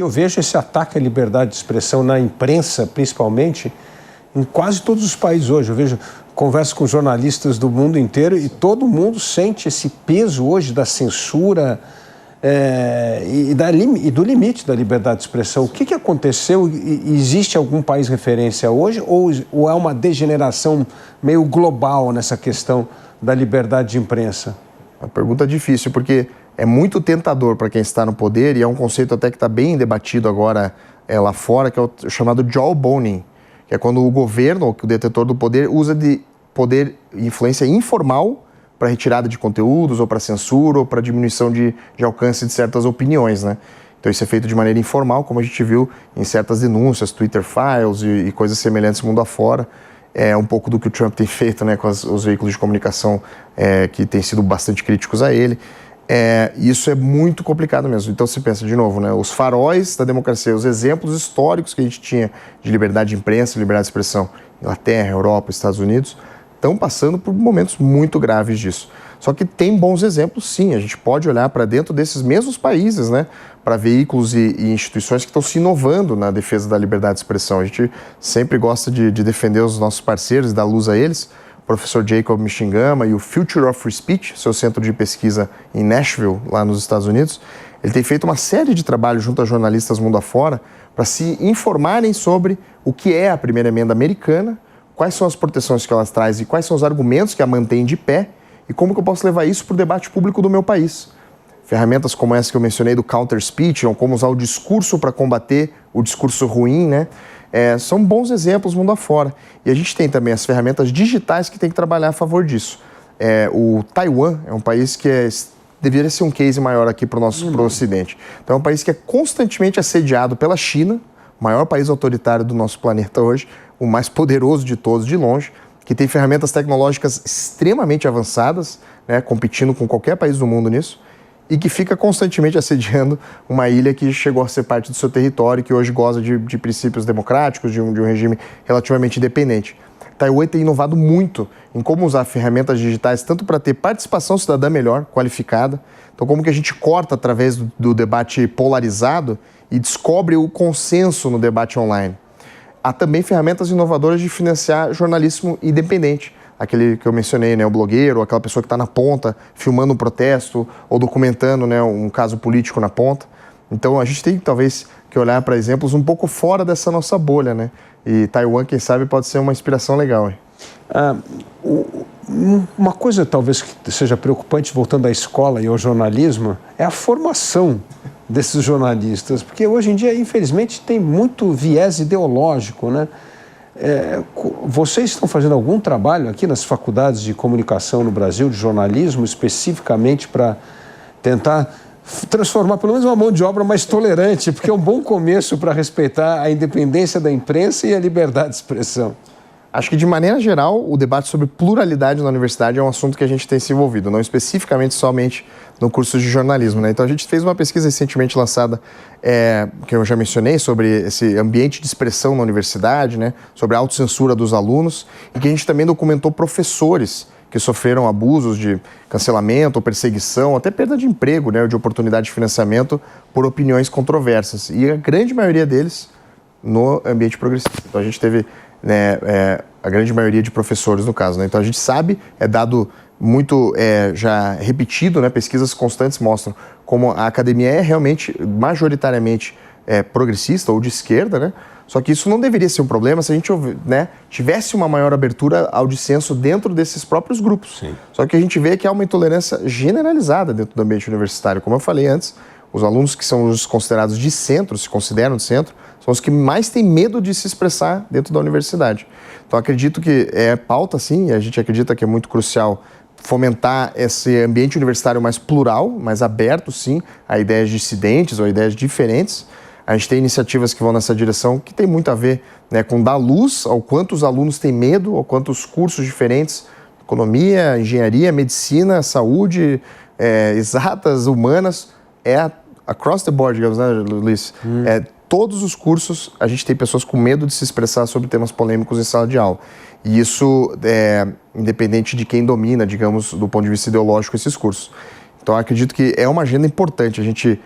Eu vejo esse ataque à liberdade de expressão na imprensa, principalmente, em quase todos os países hoje. Eu vejo, converso com jornalistas do mundo inteiro e todo mundo sente esse peso hoje da censura e do limite da liberdade de expressão. O que aconteceu? Existe algum país referência hoje ou é uma degeneração meio global nessa questão da liberdade de imprensa? Uma pergunta difícil, porque é muito tentador para quem está no poder, e é um conceito até que está bem debatido agora lá fora, que é o chamado jawboning, que é quando o governo, o detentor do poder, usa de poder e influência informal para retirada de conteúdos, ou para censura, ou para diminuição de alcance de certas opiniões, né? Então isso é feito de maneira informal, como a gente viu em certas denúncias, Twitter Files e coisas semelhantes mundo afora. É um pouco do que o Trump tem feito, né, com os veículos de comunicação que têm sido bastante críticos a ele. Isso é muito complicado mesmo. Então se pensa de novo, né, os faróis da democracia, os exemplos históricos que a gente tinha de liberdade de imprensa, liberdade de expressão, Inglaterra, Europa, Estados Unidos, estão passando por momentos muito graves disso. Só que tem bons exemplos, sim. A gente pode olhar para dentro desses mesmos países, né, para veículos e instituições que estão se inovando na defesa da liberdade de expressão. A gente sempre gosta de defender os nossos parceiros e dar luz a eles. O professor Jacob Mishingama e o Future of Free Speech, seu centro de pesquisa em Nashville, lá nos Estados Unidos, ele tem feito uma série de trabalhos junto a jornalistas mundo afora para se informarem sobre o que é a primeira emenda americana, quais são as proteções que elas trazem e quais são os argumentos que a mantêm de pé e como que eu posso levar isso para o debate público do meu país. Ferramentas como essa que eu mencionei do counter speech, ou como usar o discurso para combater o discurso ruim, né? São bons exemplos mundo afora. E a gente tem também as ferramentas digitais que tem que trabalhar a favor disso. O Taiwan é um país que deveria ser um case maior aqui para o Ocidente. Então é um país que é constantemente assediado pela China, o maior país autoritário do nosso planeta hoje, o mais poderoso de todos de longe, que tem ferramentas tecnológicas extremamente avançadas, né, competindo com qualquer país do mundo nisso, e que fica constantemente assediando uma ilha que chegou a ser parte do seu território e que hoje goza de princípios democráticos, de um regime relativamente independente. Taiwan tem inovado muito em como usar ferramentas digitais, tanto para ter participação cidadã melhor, qualificada, então como que a gente corta através do debate polarizado e descobre o consenso no debate online. Há também ferramentas inovadoras de financiar jornalismo independente. Aquele que eu mencionei, né, o blogueiro, aquela pessoa que está na ponta, filmando um protesto ou documentando, né, um caso político na ponta. Então a gente tem talvez que olhar para exemplos um pouco fora dessa nossa bolha, né? E Taiwan, quem sabe, pode ser uma inspiração legal, hein? Uma coisa talvez que seja preocupante, voltando à escola e ao jornalismo, é a formação desses jornalistas, porque hoje em dia, infelizmente, tem muito viés ideológico, né? Vocês estão fazendo algum trabalho aqui nas faculdades de comunicação no Brasil, de jornalismo, especificamente para tentar transformar pelo menos uma mão de obra mais tolerante, porque é um bom começo para respeitar a independência da imprensa e a liberdade de expressão? Acho que, de maneira geral, o debate sobre pluralidade na universidade é um assunto que a gente tem se envolvido, não especificamente somente no curso de jornalismo, né? Então, a gente fez uma pesquisa recentemente lançada, que eu já mencionei, sobre esse ambiente de expressão na universidade, né? Sobre a autocensura dos alunos, e que a gente também documentou professores que sofreram abusos de cancelamento, ou perseguição, até perda de emprego, né? Ou de oportunidade de financiamento por opiniões controversas. E a grande maioria deles no ambiente progressista. Então, a gente teve, né, a grande maioria de professores no caso, né? Então a gente sabe, é dado muito já repetido, né? Pesquisas constantes mostram como a academia é realmente majoritariamente progressista ou de esquerda, né? Só que isso não deveria ser um problema se a gente, né, tivesse uma maior abertura ao dissenso dentro desses próprios grupos. Sim. Só que a gente vê que há uma intolerância generalizada dentro do ambiente universitário. Como eu falei antes, os alunos que são os considerados de centro, se consideram de centro, são os que mais têm medo de se expressar dentro da universidade. Então, acredito que é pauta, sim, e a gente acredita que é muito crucial fomentar esse ambiente universitário mais plural, mais aberto, sim, a ideias dissidentes ou a ideias diferentes. A gente tem iniciativas que vão nessa direção, que tem muito a ver, né, com dar luz ao quanto os alunos têm medo, ao quanto os cursos diferentes, economia, engenharia, medicina, saúde, exatas, humanas, across the board, digamos, né, Luiz? Todos os cursos, a gente tem pessoas com medo de se expressar sobre temas polêmicos em sala de aula. E isso é independente de quem domina, digamos, do ponto de vista ideológico, esses cursos. Então, eu acredito que é uma agenda importante a gente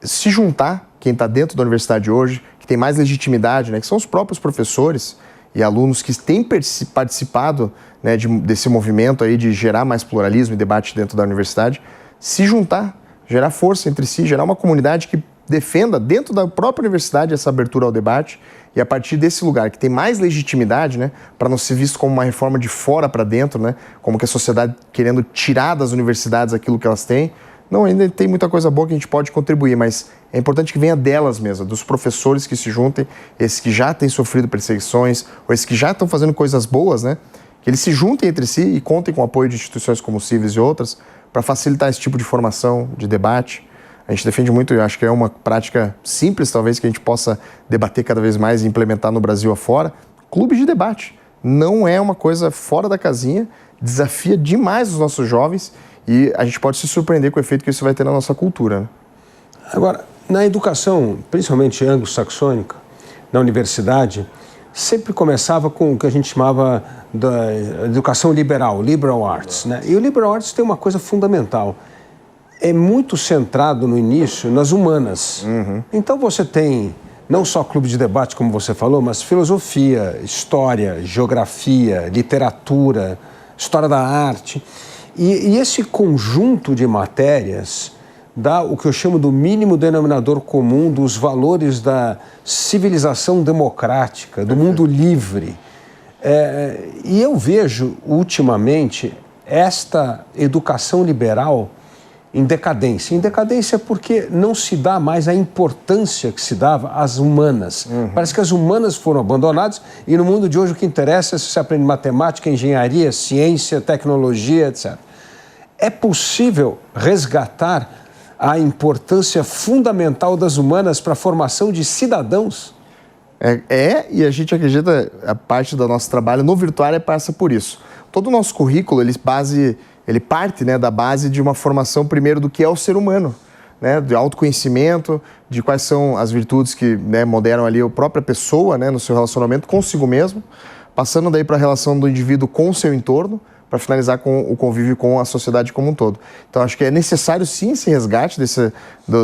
se juntar, quem está dentro da universidade hoje, que tem mais legitimidade, né, que são os próprios professores e alunos que têm participado, né, desse movimento aí de gerar mais pluralismo e debate dentro da universidade, se juntar, gerar força entre si, gerar uma comunidade que defenda dentro da própria universidade essa abertura ao debate e a partir desse lugar que tem mais legitimidade, né, para não ser visto como uma reforma de fora para dentro, né, como que a sociedade querendo tirar das universidades aquilo que elas têm. Não, ainda tem muita coisa boa que a gente pode contribuir, mas é importante que venha delas mesmo, dos professores que se juntem, esses que já têm sofrido perseguições, ou esses que já estão fazendo coisas boas, né, que eles se juntem entre si e contem com o apoio de instituições como o CIVES e outras para facilitar esse tipo de formação, de debate. A gente defende muito, eu acho que é uma prática simples, talvez, que a gente possa debater cada vez mais e implementar no Brasil afora. Clube de debate. Não é uma coisa fora da casinha, desafia demais os nossos jovens e a gente pode se surpreender com o efeito que isso vai ter na nossa cultura, né? Agora, na educação, principalmente anglo-saxônica, na universidade, sempre começava com o que a gente chamava da educação liberal, liberal arts, né? E o liberal arts tem uma coisa fundamental. É muito centrado no início nas humanas. Então você tem não só clube de debate, como você falou, mas filosofia, história, geografia, literatura, história da arte. E esse conjunto de matérias dá o que eu chamo do mínimo denominador comum dos valores da civilização democrática, do mundo livre. E eu vejo, ultimamente, esta educação liberal em decadência. Em decadência porque não se dá mais a importância que se dava às humanas. Parece que as humanas foram abandonadas e no mundo de hoje o que interessa é se você aprende matemática, engenharia, ciência, tecnologia, etc. É possível resgatar a importância fundamental das humanas para a formação de cidadãos? E a gente acredita, a parte do nosso trabalho no Virtuária passa por isso. Todo o nosso currículo, ele parte, né, da base de uma formação, primeiro, do que é o ser humano, né, de autoconhecimento, de quais são as virtudes que, né, moderam ali a própria pessoa, né, no seu relacionamento consigo mesmo, passando daí para a relação do indivíduo com o seu entorno, para finalizar com o convívio com a sociedade como um todo. Então, acho que é necessário, sim, esse resgate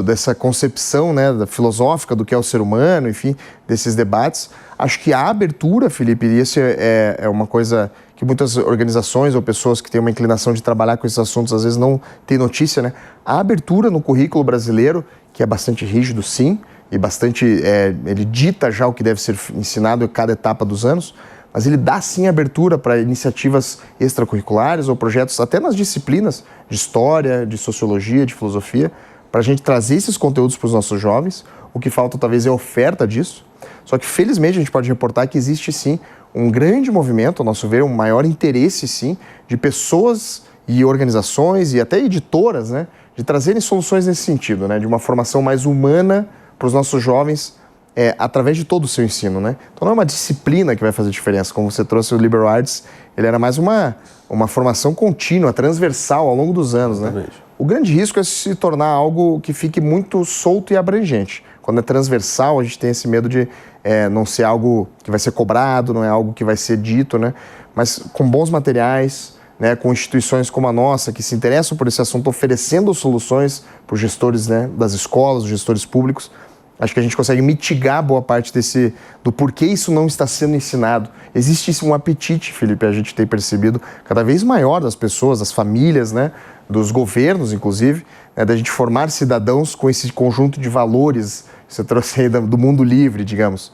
dessa concepção, né, filosófica do que é o ser humano, enfim, desses debates. Acho que a abertura, Felipe, e isso é uma coisa que muitas organizações ou pessoas que têm uma inclinação de trabalhar com esses assuntos às vezes não têm notícia, né? A abertura no currículo brasileiro, que é bastante rígido, sim, e bastante, ele dita já o que deve ser ensinado em cada etapa dos anos, mas ele dá sim abertura para iniciativas extracurriculares ou projetos até nas disciplinas de história, de sociologia, de filosofia, para a gente trazer esses conteúdos para os nossos jovens. O que falta talvez é a oferta disso. Só que felizmente a gente pode reportar que existe sim um grande movimento, ao nosso ver, um maior interesse sim de pessoas e organizações e até editoras, né, de trazerem soluções nesse sentido, né, de uma formação mais humana para os nossos jovens através de todo o seu ensino, né? Então não é uma disciplina que vai fazer diferença, como você trouxe o Liberal Arts, ele era mais uma formação contínua, transversal ao longo dos anos, né? O grande risco é se tornar algo que fique muito solto e abrangente. Quando é transversal, a gente tem esse medo de não ser algo que vai ser cobrado, não é algo que vai ser dito, né? Mas com bons materiais, né, com instituições como a nossa, que se interessam por esse assunto, oferecendo soluções para os gestores, né, das escolas, os gestores públicos, acho que a gente consegue mitigar boa parte do porquê isso não está sendo ensinado. Existe um apetite, Felipe, a gente tem percebido cada vez maior das pessoas, das famílias, né, dos governos, inclusive, né, da gente formar cidadãos com esse conjunto de valores que você trouxe aí do mundo livre, digamos.